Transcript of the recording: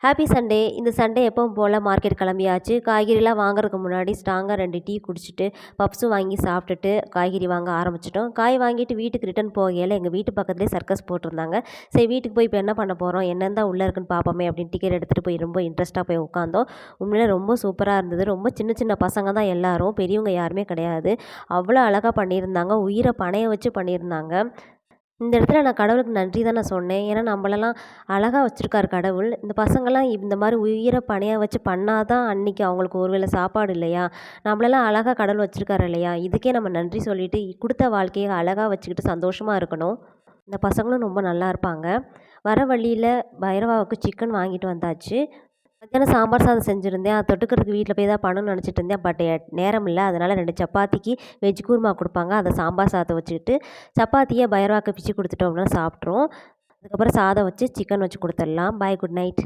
Happy Sunday! இந்த Sunday எப்பவும் போல மார்க்கெட் கிளம்பியாச்சு. காய்கறிலாம் வாங்குறதுக்கு முன்னாடி ஸ்ட்ராங்கா 2 டீ குடிச்சிட்டு, பப்ஸும் வாங்கி சாப்பிட்டுட்டு காய்கறி வாங்க ஆரம்பிச்சுட்டோம். காய் வாங்கிட்டு வீட்டுக்கு ரிட்டர்ன் போகையில எங்க வீட்டு பக்கத்திலேயே சர்க்கஸ் போட்டிருந்தாங்க. சரி வீட்டுக்கு போய் இப்ப என்ன பண்ண போறோம்? என்னன்னு தான் உள்ள இருக்குன்னு பார்ப்போமே அப்படின்னு டிக்கெட் எடுத்துட்டு போய் ரொம்ப இன்ட்ரெஸ்ட்டா போய் உட்காந்தோம். உண்மையிலே ரொம்ப சூப்பரா இருந்தது. ரொம்ப சின்ன சின்ன பசங்க தான் எல்லாரும். பெரியவங்க யாருமே கிடையாது. அவ்வளோ அழகா பண்ணியிருந்தாங்க. உயிர பணய வச்சு பண்ணியிருந்தாங்க. இந்த இடத்துல நான் கடவுளுக்கு நன்றி தான் நான் சொன்னேன். ஏன்னா நம்மளலாம் அழகா வச்சிருக்காரு கடவுள். இந்த பசங்கலாம் இந்த மாரி உயிர பணய வச்சு பண்ணா தான் அன்னைக்கு அவங்களுக்கு ஒரு வேள சாப்பாடு இல்லையா? நம்மளலாம் அழகா கடவுள் வச்சிருக்காரு இல்லையா? இதுக்கே நம்ம நன்றி சொல்லிட்டு குடுத்த வாழ்க்கைய அழகா வச்சுக்கிட்டு சந்தோஷமா இருக்கணும். இந்த பசங்களும் ரொம்ப நல்லா இருப்பாங்க. வர வழியில பைரவாவுக்கு சிக்கன் வாங்கிட்டு வந்தாச்சு. மத்தியானம் சாம்பார் சாதம் செஞ்சிருந்தேன். அத தொட்டுக்கிறதுக்கு வீட்ல போய் தான் பண்ணணும்னு நெனச்சிட்டு இருந்தேன். பட் நேரம் இல்ல. அதனால 2 சப்பாத்திக்கு வெஜ் குருமா குடுப்பாங்க. அத சாம்பார் சாதத்த வச்சுக்கிட்டு, சப்பாத்திய பைரவாக்கு பிச்சு குடுத்துட்டோம்னா சாப்ட்ரும். அதுக்கப்புறம் சாதம் வச்சு சிக்கன் வச்சு குடுத்துடலாம். Bye good night.